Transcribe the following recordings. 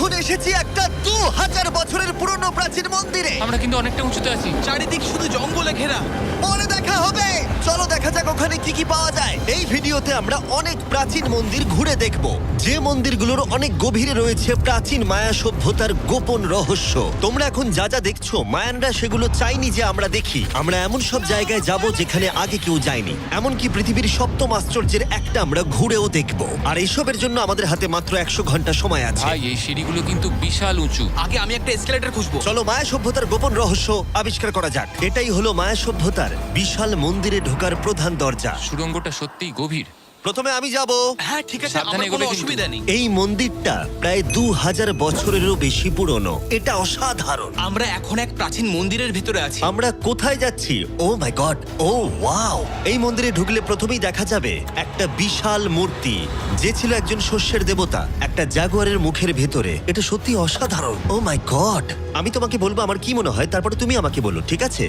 এখন এসেছি একটা 2000 বছরের পুরনো প্রাচীন মন্দিরে। আমরা কিন্তু অনেকটা উঁচুতে আছি। চারিদিক শুধু জঙ্গলে ঘেরা। পরে দেখা হবে। চলো দেখা যাক ওখানে কি কি পাওয়া যায়। এই ভিডিওতে আমরা অনেক প্রাচীন মন্দির ঘুরে দেখব, যে মন্দিরগুলোর অনেক গভীরে রয়েছে প্রাচীন মায়া সভ্যতার গোপন রহস্য। তোমরা এখন যা যা দেখছো, মায়ানরা সেগুলো চাইনি যে আমরা দেখি। আমরা এমন সব জায়গায় যাব যেখানে আগে কেউ যায়নি, এমনকি পৃথিবীর সপ্তম আশ্চর্যের একটা আমরা ঘুরেও দেখব। আর এইসবের জন্য আমাদের হাতে মাত্র 100 ঘন্টা সময় আছে। ভাই এই সিঁড়িগুলো কিন্তু বিশাল উঁচু। আগে আমি একটা এসকেলেটর খুঁজবো। চলো মায়া সভ্যতার গোপন রহস্য আবিষ্কার করা যাক। এটাই হলো মায়া সভ্যতার বিশাল মন্দিরে ঢোকার প্রধান দরজা। সুড়ঙ্গটা সত্যিই গভীর। প্রথমে আমি যাব। হ্যাঁ ঠিক আছে, সাবধানে আমার কোনো এগোবে কিন্তু। অসুবিধা নেই। এই মন্দিরটা প্রায় 2000 বছরেরও বেশি পুরনো। এটা অসাধারণ। আমরা এখন এক প্রাচীন মন্দিরের ভিতরে আছি। আমরা কোথায় যাচ্ছি? ও মাই গড, ও ওয়াও! এই মন্দিরে ঢুকলে প্রথমেই দেখা যাবে একটা বিশাল মূর্তি, যে ছিল একজন শস্যের দেবতা, একটা জাগুয়ারের মুখের ভেতরে। এটা সত্যি অসাধারণ। ও মাই গড! আমি তোমাকে বলবো আমার কি মনে হয়, তারপরে তুমি আমাকে বলো, ঠিক আছে?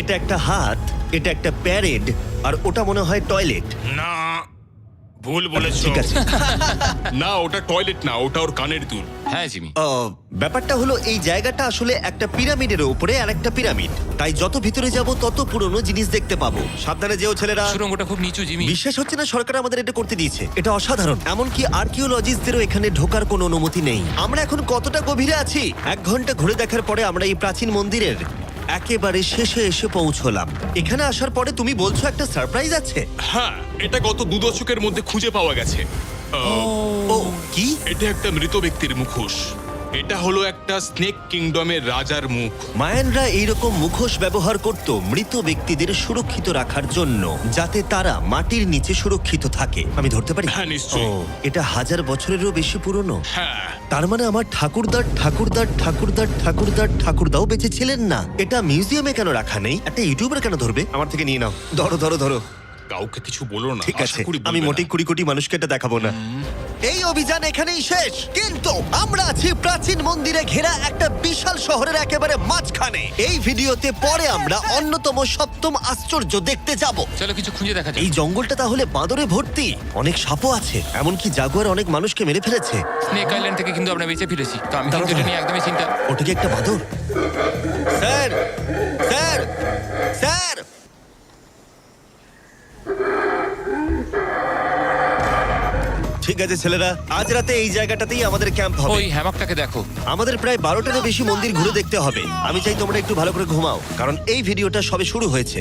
এটা একটা হাত, এটা একটা প্যারেড, আর ওটা মনে হয় টয়লেট। না, ভুল বলেছো। ঠিক আছে। না, ওটা টয়লেট না, ওটা ওর কানের দুল। হ্যাঁ জিমি। ব্যাপারটা হলো এই জায়গাটা আসলে একটা পিরামিডের উপরে আর একটা পিরামিড, তাই যত ভিতরে যাব তত পুরনো জিনিস দেখতে পাবো। সাবধানে যেও ছেলেরা। সুড়ঙ্গটা খুব নিচু জিমি। বিশ্বাস হচ্ছে না সরকার আমাদের এটা করতে দিয়েছে। এটা অসাধারণ। এমনকি আর্কিওলজিস্টদেরও এখানে ঢোকার কোনো অনুমতি নেই। আমরা এখন কতটা গভীরে আছি? 1 ঘন্টা ঘুরে দেখার পরে আমরা এই প্রাচীন মন্দিরের একেবারে শেষে এসে পৌঁছলাম। এখানে আসার পরে তুমি বলছো একটা সারপ্রাইজ আছে। হ্যাঁ, এটা গত 2 দশকের মধ্যে খুঁজে পাওয়া গেছে। ও কি? এটা একটা মৃত ব্যক্তির মুখোশ। এটা হলো একটা স্নেক কিংডমের রাজার মুখ। মায়ানরা এইরকম মুখোশ ব্যবহার করত মৃত ব্যক্তিদের সুরক্ষিত রাখার জন্য, যাতে তারা মাটির নিচে সুরক্ষিত থাকে। আমি ধরতে পারি? হ্যাঁ, নিশ্চয়ই। এটা 1000 বছরেরও বেশি পুরনো। হ্যাঁ, তার মানে আমার ঠাকুরদাও বেঁচে ছিলেন না। এটা মিউজিয়ামে কেন রাখা নেই? একটা ইউটিউবার কেন ধরবে? আমার থেকে নিয়ে নাও। ধরো। কাউকে কিছু বলো না। ঠিক আশা আছে, করি আমি বলবে মোটেই না। 20 কোটি মানুষকে এটা দেখাবো না। এই অভিযান এখানেই শেষ, কিন্তু আমরা আছি প্রাচীন মন্দিরে ঘেরা একটা বিশাল শহরের একেবারে মাঝখানে। এই ভিডিওতে পরে আমরা অন্যতম সপ্তম আশ্চর্য দেখতে যাব। চলো কিছু খুঁজে দেখা যাক। এই জঙ্গলটা তাহলে বাঁদরে ভর্তি, অনেক সাপও আছে, এমনকি জাগুয়ার অনেক মানুষকে মেরে ফেলেছে। স্নেক আইল্যান্ড থেকে কিন্তু আমরা বেঁচে ফিরেছি, তো আমি দাঁড়াও, কিন্তু এটা দাঁড়াও। নিয়ে একদমই চিন্তা। ওটা কি একটা বাঁদর? Sir sir sir! ঠিক আছে ছেলেরা, আজ রাতে এই জায়গাটাতেই আমাদের ক্যাম্প হবে। ওই হ্যামকটাকে দেখো। আমাদের প্রায় 12টারও বেশি মন্দির ঘুরে দেখতে হবে। আমি চাই তোমরা একটু ভালো করে ঘুমাও, কারণ এই ভিডিওটা সবে শুরু হয়েছে।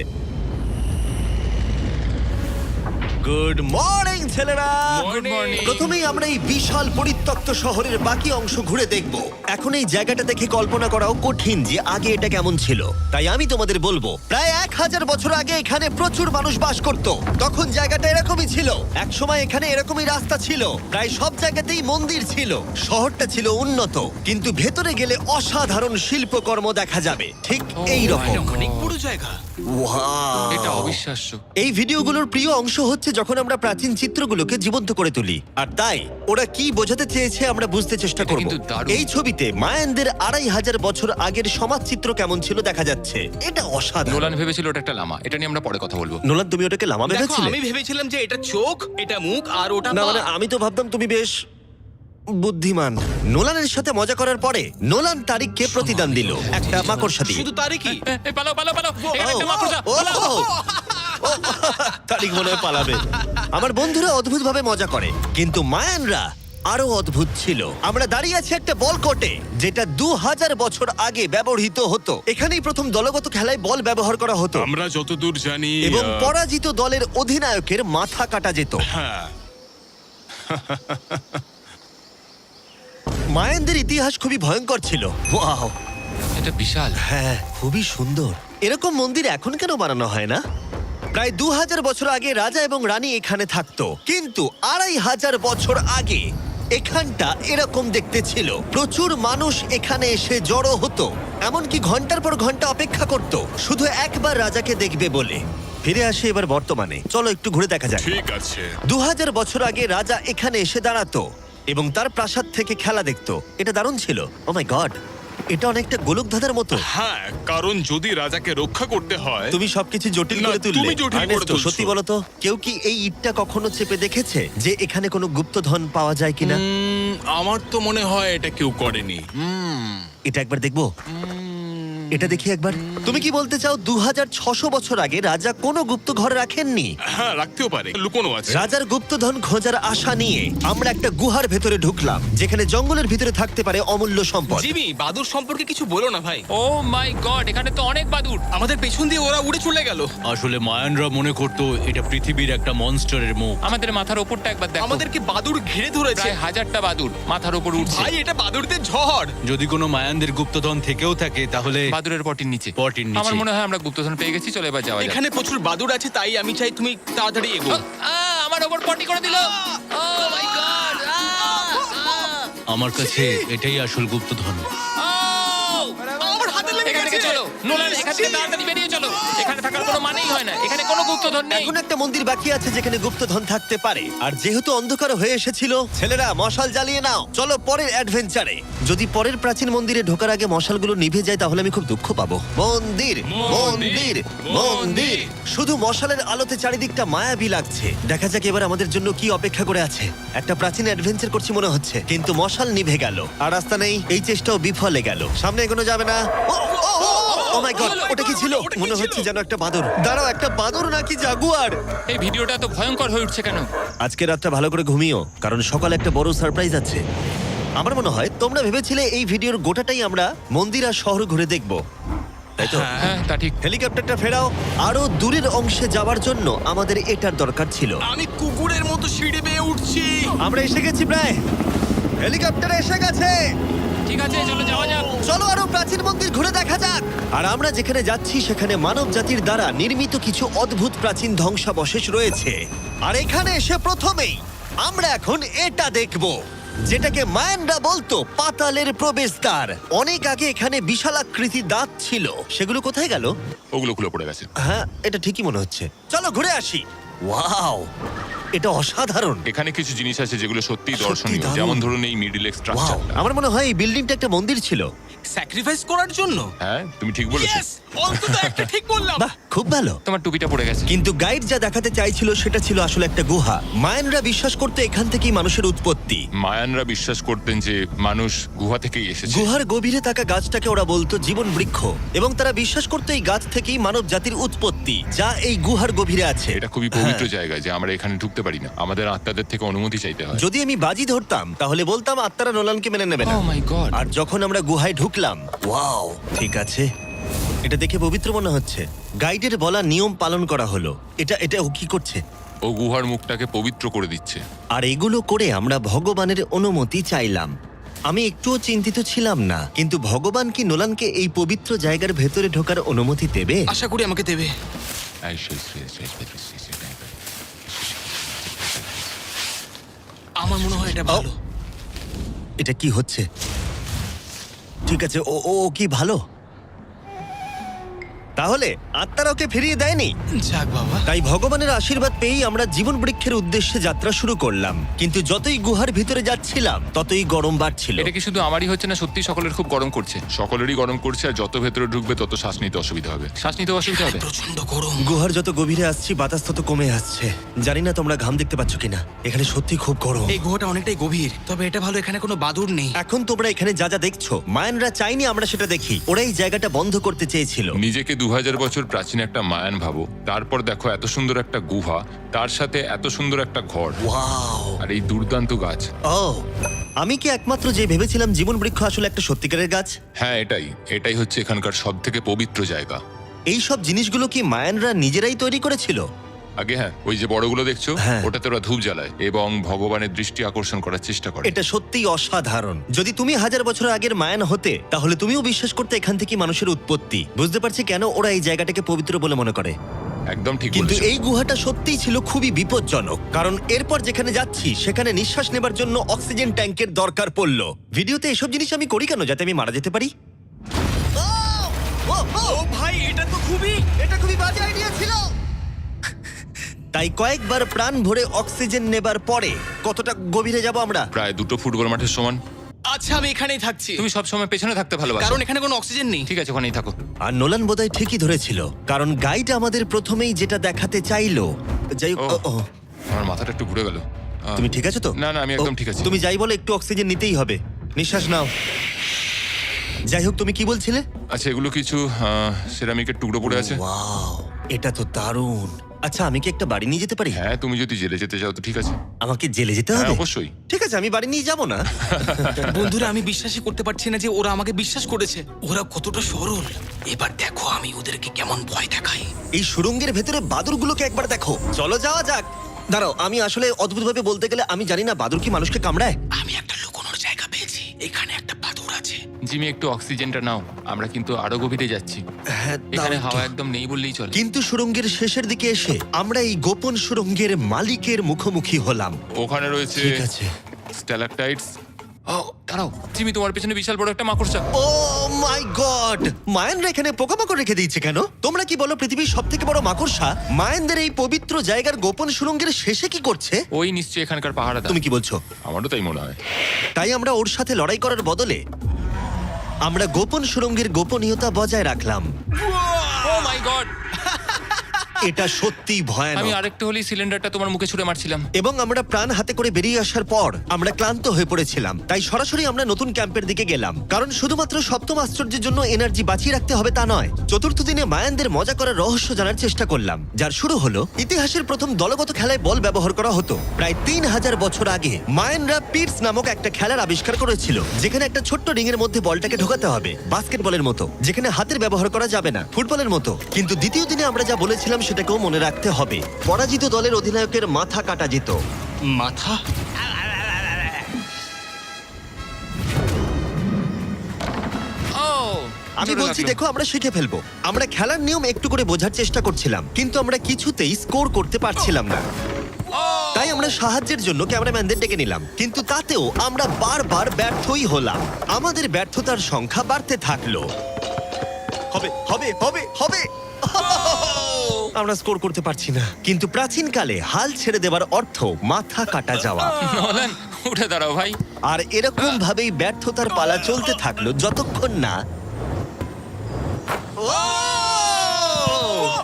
গুড মর্নিং ছেলেরা। Good morning. প্রথমেই আমরা এই বিশাল পরিত্যক্ত শহরের বাকি অংশ ঘুরে দেখব। এখন এই জায়গাটা দেখে কল্পনা করাও কঠিন যে আগে এটা কেমন ছিল। তাই আমি তোমাদের বলবো, প্রায় 1000 বছর আগে এখানে প্রচুর মানুষ বাস করত। তখন জায়গাটা এরকমই ছিল। একসময় এখানে এরকমই রাস্তা ছিল, প্রায় সব জায়গাতেই মন্দির ছিল। শহরটা ছিল উন্নত, কিন্তু ভেতরে গেলে অসাধারণ শিল্পকর্ম দেখা যাবে, ঠিক এই রকম। এটা অনেক বড় জায়গা। এটা অবিশ্বাস্য। এই ভিডিওগুলোর প্রিয় অংশ হচ্ছে যখন আমরা প্রাচীন চিত্রগুলোকে জীবন্ত করে তুলি, আর তাই ওরা কি বোঝাতে চেয়েছে আমরা বুঝতে চেষ্টা এটা করব। কিন্তু দারুণ। এই ছবিতে মায়ানদের 2500 বছর আগের সমাজ চিত্র কেমন ছিল দেখা যাচ্ছে। এটা অসাধারণ। নোলান ভেবেছিল ওটা একটা লামা। এটা নিয়ে আমরা পরে কথা বলবো। নোলান, তুমি ওটাকে লামা দেখো, ভেবেছিলে? আমি ভেবেছিলাম যে এটা চোখ, এটা মুখ, আর ওটা না পা। মানে আমি তো ভাবতাম তুমি বেশ বুদ্ধিমান। নোলানের সাথে মজা করার পরে নোলান তারিখকে প্রতিদান দিল একটা মাকড়সা দিয়ে। শুধু তারই কি? পালাও। এখানে একটা মাকড়সা। ও, পালাও। ও, তারিক মনে হয় পালাবে। আমার বন্ধুরা অদ্ভুত ভাবে মজা করে, কিন্তু মায়ানরা আরো অদ্ভুত ছিল। আমরা দাঁড়িয়ে আছি একটা বল কোর্টে, যেটা 2000 বছর আগে ব্যবহৃত হতো। এখানেই প্রথম দলগত খেলায় বল ব্যবহার করা হতো, আমরা যতদূর জানি এবং পরাজিত দলের অধিনায়কের মাথা কাটা যেত। হ্যাঁ, মায়ানদের ইতিহাস খুবই ভয়ঙ্কর ছিল। ওয়াও! এটা বিশাল। হ্যাঁ, খুবই সুন্দর। এরকম মন্দির এখন কেন বানানো হয় না? প্রায় 2000 বছর আগে রাজা এবং রানী এখানে থাকতো, কিন্তু 2500 বছর আগে এখানটা এরকম দেখতে ছিল। প্রচুর মানুষ এখানে এসে জড়ো হতো, এমনকি ঘন্টার পর ঘন্টা অপেক্ষা করত শুধু একবার রাজাকে দেখবে বলে। ফিরে আসে এবার বর্তমানে, চলো একটু ঘুরে দেখা যাক। ঠিক আছে। 2000 বছর আগে রাজা এখানে এসে দাঁড়াতো এবং তার প্রাসাদ থেকে খেলা দেখতো। এটা দারুণ ছিল। ও মাই গড, এটা অনেকটা গোলকধাঁধার মতো। হ্যাঁ, কারণ যদি রাজাকে রক্ষা করতে হয়। তুমি সবকিছু জটিল না, করে তুললে। তুমি জটিল করে আর্নেস্টো, তুলছো। সত্যি বলো তো, কেউ কি এই ইটটা কখনো চেপে দেখেছে যে এখানে কোনো গুপ্তধন পাওয়া যায় কিনা? আমার তো মনে হয় এটা কেউ করেনি। এটা একবার দেখবো, এটা দেখি একবার। তুমি কি বলতে চাও 2600 বছর আগে রাজা কোনো গুপ্ত ঘরে রাখেননি? হ্যাঁ, রাখতেও পারে, লুকোনো আছে। রাজার গুপ্তধন খোঁজার আশা নিয়ে আমরা একটা গুহার ভেতরে ঢুকলাম, যেখানে জঙ্গলের ভিতরে থাকতে পারে অমূল্য সম্পদ। জিমি, বাদুর সম্পর্কে কিছু বলো না ভাই। ও মাই গড, এখানে তো অনেক বাদুড়। আমাদের পেছন দিয়ে ওরা উড়ে চলে গেল। আসলে মায়ানরা মনে করতো এটা পৃথিবীর একটা মনস্টারের মুখ। আমাদের মাথার ওপরটা একবার দেখো, আমাদেরকে বাদুর ঘিরে ধরেছে। প্রায় 1000টা বাদুড় মাথার ওপর উঠছে। ভাই, এটা বাদুরদের ঝড়। যদি কোনো মায়ানদের গুপ্তধন থেকেও থাকে তাহলে বাদুড়ের পটির নিচে। পটির নিচে। আমার মনে হয় আমরা গুপ্তধন পেয়ে গেছি, চলে এবার যাওয়া যাক। এখানে প্রচুর বাদুর আছে, তাই আমি চাই তুমি তাড়াতাড়ি এগো। আমার ওপর পটি করে দিল। ও মাই গড। আমার কাছে এটাই আসল গুপ্তধন। আমার হাতে লেগে এখান থেকে গেছে। চলো নোলান, এখান থেকে তাড়াতাড়ি বেরিয়ে চলো। এখানে থাকার কোনো মানেই হয় না, এখানে কোনো গুপ্তধন নেই। এখন একটা মন্দির বাকি আছে যেখানে গুপ্তধন থাকতে পারে, আর যেহেতু অন্ধকার হয়ে এসেছিল, ছেলেরা মশাল জ্বালিয়ে নাও। চলো পরের অ্যাডভেঞ্চারে। যদি পরের প্রাচীন মন্দিরে ঢোকার আগে মশালগুলো নিভে যায় তাহলে আমি খুব দুঃখ পাবো। মন্দির, মন্দির, মন্দির। শুধু মশালের আলোতে চারিদিকটা মায়াবী লাগছে। দেখা যাক এবার আমাদের জন্য কি অপেক্ষা করে আছে। একটা প্রাচীন অ্যাডভেঞ্চার করছি মনে হচ্ছে, কিন্তু মশাল নিভে গেল আর রাস্তা নেই। এই চেষ্টাও বিফলে গেল। সামনে এগোনো যাবে না। ও মাই গড, ওটা কি ছিল? মনে হচ্ছে যেন একটা বাদুড়। দাঁড়াও, একটা বাদুড় নাকি জাগুয়ার? এই ভিডিওটা তো ভয়ঙ্কর হয়ে উঠছে কেন? আজকে রাতটা ভালো করে ঘুমিও, কারণ সকালে একটা বড় সারপ্রাইজ আছে। আমার মনে হয় তোমরা ভেবেছিলে এই ভিডিওর গোটাটাই আমরা মন্দির আর শহর ঘুরে দেখব, তাই তো? হ্যাঁ, তা ঠিক। হেলিকপ্টারটা ফেরাও। আরো দূরের অংশে যাওয়ার জন্য আমাদের এটার দরকার ছিল। আমি কুকুরের মতো সিঁড়ি বেয়ে উঠছি। আমরা এসে গেছি প্রায়। হেলিকপ্টার এসে গেছে। ঠিক আছে, চলো যাওয়া যাক। চলো আরো প্রাচীন মন্দির ঘুরে দেখা যাক। আর আমরা যেখানে যাচ্ছি সেখানে মানব জাতির দ্বারা নির্মিত কিছু অদ্ভুত প্রাচীন ধ্বংসাবশেষ রয়েছে। আর এখানে এসে প্রথমেই আমরা এখন এটা দেখব, যেটাকে মায়ানরা বলতো পাতালের প্রবেশদ্বার। অনেক আগে এখানে বিশালাকৃতি দাঁত ছিল, সেগুলো কোথায় গেল? ওগুলো খুলে পড়ে গেছে। হ্যাঁ, এটা ঠিকই মনে হচ্ছে। চলো ঘুরে আসি। ওয়াও, এটা অসাধারণ। এখানে কিছু জিনিস আছে যেগুলো সত্যিই সত্যি দর্শনীয়, দারুণ। যেমন ধরুন এই মিডল এক্স ওয়াও, স্ট্রাকচারটা। আমার মনে হয় এই বিল্ডিংটা একটা মন্দির ছিল। স্যাক্রিফাইস করার জন্য। হ্যাঁ, তুমি ঠিক বলেছো। Yes! অন্তত একটা ঠিক বললাম। বাহ, খুব ভালো। তোমার টুপিটা পড়ে গেছে। কিন্তু গাইড যা দেখাতে চাইছিল সেটা ছিল আসলে একটা গুহা। মায়ানরা বিশ্বাস করতে এখান থেকেই মানুষের উৎপত্তি। মায়ানরা বিশ্বাস করতেন যে মানুষ গুহা থেকেই এসেছে। গুহার গভীরে থাকা গাছটাকে ওরা বলতো জীবন বৃক্ষ, এবং তারা বিশ্বাস করতো এই গাছ থেকেই মানব জাতির উৎপত্তি, যা এই গুহার গভীরে আছে। এটা খুবই পবিত্র জায়গা যে আমরা এখানে ঢুকতে পারি না, আমাদের আত্মাদের থেকে অনুমতি চাইতে হয়। যদি আমি বাজি ধরতাম তাহলে বলতাম আত্মারা নোলানকে মেনে নেবে না। ও মাই গড। আর যখন আমরা গুহায় ঢুকলাম, ওয়াও, ঠিক আছে, এটা দেখে পবিত্র মনে হচ্ছে। গাইডের বলা নিয়ম পালন করা হলো। এটা ও কি করছে? ও গুহার মুখটাকে পবিত্র করে দিচ্ছে। আর এগুলো করে আমরা ভগবানের অনুমতি চাইলাম। আমি একটুও চিন্তিত ছিলাম না, কিন্তু ভগবান কি নোলানকে এই পবিত্র জায়গার ভেতরে ঢোকার অনুমতি দেবে? আশা করি আমাকে দেবে। আমার মনে হয় এটা ভালো। এটা কি হচ্ছে? ঠিক আছে, ও ও ও কি ভালো? তাহলে আত্মারা ওকে ফিরিয়ে দেয়নি। যাক বাবা। তাই ভগবানের আশীর্বাদ পেয়েই আমরা জীবন বৃক্ষের উদ্দেশ্যে যাত্রা শুরু করলাম। কিন্তু যতই গুহার ভিতরে যাচ্ছিলাম ততই গরম বাড়ছিল। এটা কি শুধু আমারই হচ্ছে না, সত্যি সকলের খুব গরম করছে। সকলেরই গরম করছে, আর যত ভেতরে ঢুকবে তত শ্বাস নিতে অসুবিধা হবে। শ্বাস নিতে অসুবিধা হবে। প্রচন্ড গরম। গুহার যত গভীরে আসছি বাতাস তত কমে আসছে। জানি না তোমরা ঘাম দেখতে পাচ্ছ কিনা, এখানে সত্যি খুব গরম। এই গুহাটা অনেকটাই গভীর, তবে এটা ভালো, এখানে কোনো বাদুড় নেই। এখন তোমরা এখানে যা যা দেখছো, মায়ানরা চাইনি আমরা সেটা দেখি। ওরা এই জায়গাটা বন্ধ করতে চেয়েছিল। নিজেকে 2000 বছর প্রাচীন একটা মায়ান ভাবো, তারপর দেখো এত সুন্দর একটা গুহা, তার সাথে এত সুন্দর একটা ঘর, ওয়াও, আর এই দুর্দান্ত গাছ। ও, আমি কি একমাত্র যে ভেবেছিলাম জীবন বৃক্ষ আসলে একটা সত্যিকারের গাছ? হ্যাঁ, এটাই হচ্ছে এখানকার সব থেকে পবিত্র জায়গা। এই সব জিনিসগুলো কি মায়ানরা নিজেরাই তৈরি করেছিল? আগে হ্যাঁ, ওই যে বড়গুলো দেখছো, হ্যাঁ। ওটাতে ওরা ধূপ জ্বালায় এবং ভগবানের দৃষ্টি আকর্ষণ করার চেষ্টা করে। এটা সত্যিই অসাধারণ। যদি তুমি 1000 বছর আগের মায়ান হতে, তাহলে তুমিও বিশ্বাস করতে এখান থেকে মানুষের উৎপত্তি। বুঝতে পারছি কেন ওরা এই জায়গাটাকে পবিত্র বলে মনে করে। একদম ঠিক কিন্তু বলেছো। এই গুহাটা সত্যিই ছিল খুবই বিপজ্জনক, কারণ এরপর যেখানে যাচ্ছি সেখানে নিঃশ্বাস নেবার জন্য অক্সিজেন ট্যাঙ্কের দরকার পড়লো। ভিডিওতে এসব জিনিস আমি করি কেন? যাতে আমি মারা যেতে পারি? ও ভাই, এটা তো এটা খুবই বাজে আইডিয়া ছিল। তাই কয়েকবার প্রাণ ভরে অক্সিজেন নেবার পরে কতটা গভীরে যাব আমরা? প্রায় 2 ফুটবল মাঠের সমান। আচ্ছা, আমি এখানেই থাকছি, তুমি সবসময় পেছনে থাকতে ভালোবাসো। কারণ এখানে কোনো অক্সিজেন নেই। ঠিক আছে, ওখানেই থাকো। আর নোলান বোধহয় ঠিকই ধরেছিল, কারণ গাইড আমাদের প্রথমেই যেটা দেখাতে চাইলো। যাই হোক, ও। আমার মাথাটা একটু ঘুরে গেল। তুমি ঠিক আছো তো? না, না, আমি একদম ঠিক আছি। তুমি যাই বলো, একটু অক্সিজেন নিতেই হবে। নিঃশ্বাস নাও। যাই হোক, তুমি কি বলছিলে? আচ্ছা, এগুলো কিছু সেরামিকের টুকরো পড়ে আছে। ওয়াও, এটা তো দারুণ। আচ্ছা, আমি কি একটা বাড়ি নিয়ে যেতে পারি? হ্যাঁ, তুমি যদি জেলে যেতে চাও তো ঠিক আছে। আমাকে জেলে যেতে হ্যাঁ, হবে? অবশ্যই। ঠিক আছে, আমি বাড়ি নিয়ে যাব না। বন্ধুরা, আমি বিশ্বাসই করতে পারছি না যে ওরা আমাকে বিশ্বাস করেছে। ওরা কতটা সরল। এবার দেখো আমি ওদেরকে কেমন ভয় দেখাই। এই সুড়ঙ্গের ভেতরে বাদুরগুলোকে একবার দেখো। চলো যাওয়া যাক। দাঁড়াও, আমি আসলে অদ্ভুতভাবে বলতে গেলে আমি জানি না বাদুর কি মানুষকে কামড়ায়। আমি একটা লুকোনোর জায়গা পেয়েছি। এখানে একটা বাদুড় আছে। জিমি, একটু অক্সিজেনটা নাও, আমরা কিন্তু আরো গভীরে যাচ্ছি। হ্যাঁ, দাও এখানে একটু। হাওয়া একদম নেই বললেই চলে। কিন্তু সুড়ঙ্গের শেষের দিকে এসে আমরা এই গোপন সুড়ঙ্গের মালিকের মুখোমুখি হলাম। ওখানে রয়েছে ঠিক আছে। স্ট্যালাকটাইটস। ও, দাঁড়াও জিমি, তোমার পেছনে বিশাল বড় একটা মাকড়সা। ও মাই গড! মায়ানরা এখানে পোকামাকড় রেখে দিয়েছে কেন? তোমরা কি বলো, পৃথিবীর সবথেকে বড় মাকড়সা মায়ানদের এই পবিত্র জায়গার গোপন সুড়ঙ্গের শেষে কি করছে? ওই নিশ্চয়ই এখানকার পাহাড়া। তুমি কি বলছো? আমারও তাই মনে হয়। তাই আমরা ওর সাথে লড়াই করার বদলে আমরা গোপন সুড়ঙ্গের গোপনীয়তা বজায় রাখলাম। ও মাই গড! এটা সত্যিই আমি ভয়ানক। আরেকটু হলেই সিলিন্ডারটা তোমার মুখে ছুঁড়ে মারছিলাম। এবং আমরা প্রাণ হাতে করে বেরিয়ে আসার পর আমরা ক্লান্ত হয়ে পড়েছিলাম, তাই সরাসরি আমরা নতুন ক্যাম্পের দিকে গেলাম। কারণ শুধুমাত্র সপ্তম আশ্চর্যের জন্য এনার্জি বাঁচিয়ে রাখতে হবে তা নয়। চতুর্থ দিনে মায়ানদের মজা করার রহস্য জানার চেষ্টা করলাম, যার শুরু হলো ইতিহাসের প্রথম দলগত খেলায় বল ব্যবহার করা হতো। প্রায় 3000 বছর আগে মায়ানরা পিটস নামক একটা খেলার আবিষ্কার করেছিল, যেখানে একটা ছোট্ট রিং এর মধ্যে বলটাকে ঢোকাতে হবে, বাস্কেটবলের মতো, যেখানে হাতের ব্যবহার করা যাবে না, ফুটবলের মতো। কিন্তু দ্বিতীয় দিনে আমরা যা বলেছিলাম সেটাকেও মনে রাখতে হবে। পরাজিত দলের অধিনায়কের মাথা কাটা যেত। মাথা? ও, আমি জোরে বলছি লাগলো। দেখো, আমরা শিখে ফেলবো। আমরা খেলার নিয়ম একটু করে বোঝার চেষ্টা করছিলাম, কিন্তু আমরা কিছুতেই স্কোর করতে পারছিলাম না। তাই আমরা সাহায্যের জন্য ক্যামেরাম্যানদের ডেকে নিলাম, কিন্তু তাতেও আমরা বারবার ব্যর্থই হলাম। আমাদের ব্যর্থতার সংখ্যা বাড়তে থাকলো। হবে হবে হবে হবে আমরা স্কোর করতে পারছি না। কিন্তু প্রাচীনকালে হাল ছেড়ে দেওয়ার অর্থ মাথা কাটা যাওয়া। নোলান, উঠে দাঁড়াও ভাই। আর এরকম ভাবেই ব্যর্থতার পালা চলতে থাকলো যতক্ষণ না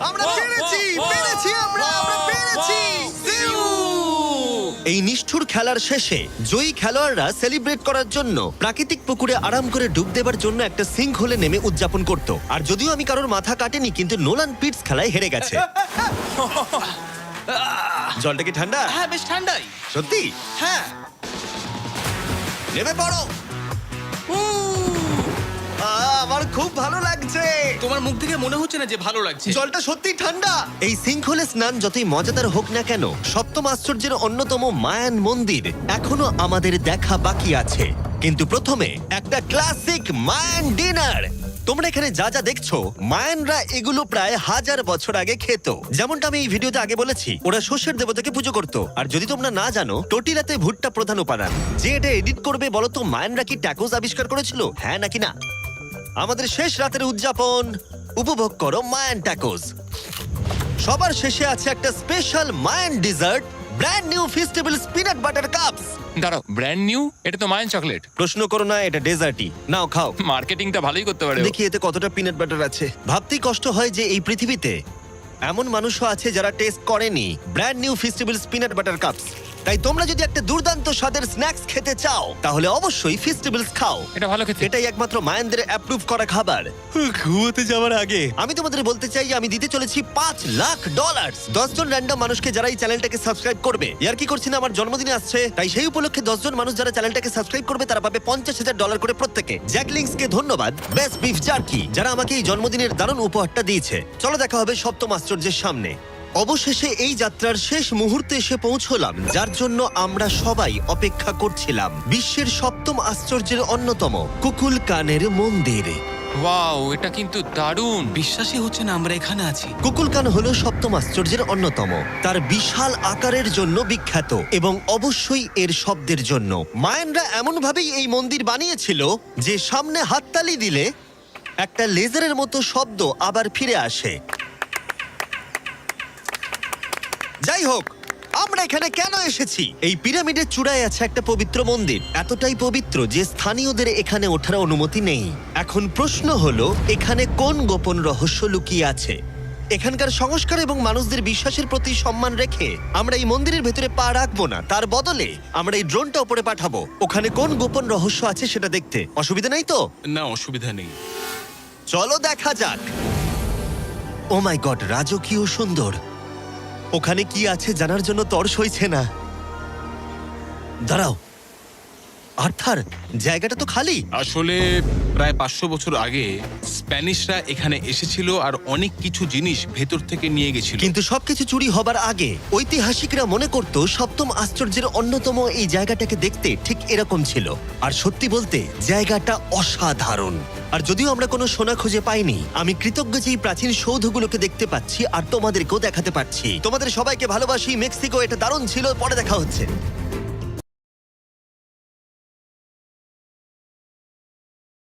আমরা পেরেছি, পেরেছি, আমরা পেরেছি। এই নিষ্ঠুর খেলার শেষে জয়ী খেলোয়াড়রা সেলিব্রেট করার জন্য প্রাকৃতিক পুকুরে আরাম করে ডুব দেবার জন্য একটা সিঙ্ক হোলে নেমে উদযাপন করত। আর যদিও আমি কারোর মাথা কাটেনি, কিন্তু নোলান পিটস খেলায় হেরে গেছে। জলটা কি ঠান্ডা? হ্যাঁ, বেশ ঠান্ডাই। সত্যি? হ্যাঁ। নেমে পড়ো। আমার খুব ভালো লাগছে। তোমার মুখ থেকে মনে হচ্ছে না যে ভালো লাগছে। জলটা সত্যি ঠান্ডা। এই সিঙ্কহোলে স্নান যতই মজাদার হোক না কেন, সপ্তম আশ্চর্যের অন্যতম মায়ান মন্দির এখনো আমাদের দেখা বাকি আছে। কিন্তু প্রথমে একটা ক্লাসিক মায়ান ডিনার। তোমরা এখানে যা যা দেখছো, মায়ানরা এগুলো প্রায় 1000 বছর আগে খেত। যেমনটা আমি এই ভিডিওতে আগে বলেছি, ওরা শস্যের দেবতাকে পুজো করত। আর যদি তোমরা না জানো, টোটিলাতে ভুট্টা প্রধান উপাদান। যে এটা এডিট করবে বলো তো, মায়ানরা কি ট্যাকোস আবিষ্কার করেছিল, হ্যাঁ নাকি না? আমাদের শেষ রাতের উদযাপন উপভোগ করো মায়ান ট্যাকোস। সবার শেষে আছে একটা special Mayan dessert, brand new festival peanut butter cups. দাঁড়াও, ব্র্যান্ড নিউ? এটা তো মায়ান চকলেট। প্রশ্ন করো না, এটা ডেজার্টই। নাও খাও। মার্কেটিংটা ভালোই করতে পারে ও। দেখি এতে কতটা পিনাট বাটার আছে। ভাবতেই কষ্ট হয় যে এই পৃথিবীতে এমন মানুষও আছে যারা টেস্ট করেনি brand new festival peanut butter cups. তাই তোমরা যদি একটা দুর্দান্ত স্বাদের স্ন্যাক্স খেতে চাও, তাহলে অবশ্যই ফেস্টিভ্যালস খাও। এটা ভালো খেতে। এটাই একমাত্র মায়ানদের অ্যাপ্রুভ করা খাবার। ঘুমোতে যাওয়ার আগে আমি তোমাদের বলতে চাই যে আমি দিতে চলেছি $5 লাখ। 10 জন র্যান্ডম মানুষকে যারা এই চ্যানেলটাকে সাবস্ক্রাইব করবে। ইয়ার কি করছি না, আমার জন্মদিনে আসছে, তাই সেই উপলক্ষে 10 জন মানুষ যারা চ্যানেলটাকে সাবস্ক্রাইব করবে তারা পাবে $50,000 করে প্রত্যেকে। জ্যাকলিংসকে ধন্যবাদ, বেস্ট বিফ জার্কি, যারা আমাকে এই জন্মদিনের দারুণ উপহারটা দিয়েছে। চলো দেখা হবে সপ্তম আশ্চর্যের সামনে। অবশেষে এই যাত্রার শেষ মুহূর্তে এসে পৌঁছলাম, যার জন্য আমরা সবাই অপেক্ষা করছিলাম। বিশ্বের সপ্তম আশ্চর্যের অন্যতম কুকুলকানের মন্দির। ওয়াও, এটা কিন্তু দারুণ। বিশ্বাসই হচ্ছে না আমরা এখানে আছি। কুকুলকান হলো সপ্তম আশ্চর্যের অন্যতম। তার বিশাল আকারের জন্য বিখ্যাত এবং অবশ্যই এর শব্দের জন্য। মায়ানরা এমন ভাবেই এই মন্দির বানিয়েছিল যে সামনে হাততালি দিলে একটা লেজারের মতো শব্দ আবার ফিরে আসে। যাই হোক, আমরা এখানে কেন এসেছি? এই পিরামিডের চূড়ায় আছে একটা পবিত্র মন্দির, এতটাই পবিত্র যে স্থানীয়দের এখানে ওঠার অনুমতি নেই। এখন প্রশ্ন হলো, এখানে কোন গোপন রহস্য লুকিয়ে আছে? এখানকার সংস্কার এবং মানুষদের বিশ্বাসের প্রতি সম্মান রেখে আমরা এই মন্দিরের ভেতরে পা রাখবো না, তার বদলে আমরা এই ড্রোনটা উপরে পাঠাবো ওখানে কোন গোপন রহস্য আছে সেটা দেখতে। অসুবিধা নেই তো? না, অসুবিধা নেই। চলো দেখা যাক। ও মাই গড, রাজকীয় সুন্দর। ওখানে কি আছে জানার জন্য তর সইছে না। দাঁড়াও, আর্থার, জায়গাটা তো খালি। আসলে প্রায় 500 বছর আগে স্প্যানিশরা এখানে এসেছিল আর অনেক কিছু জিনিস ভেতর থেকে নিয়ে গেছিল। কিন্তু সবকিছু চুরি হবার আগে ঐতিহাসিকরা মনে করত সপ্তম আশ্চর্যের অন্যতম এই জায়গাটাকে দেখতে ঠিক এরকম ছিল। আর সত্যি বলতে জায়গাটা অসাধারণ। আর যদিও আমরা কোনো সোনা খুঁজে পাইনি, আমি কৃতজ্ঞ যে এই প্রাচীন সৌধগুলোকে দেখতে পাচ্ছি আর তোমাদেরকেও দেখাতে পারছি। তোমাদের সবাইকে ভালোবাসি। মেক্সিকো, এটা দারুণ ছিল। পরে দেখা হচ্ছে।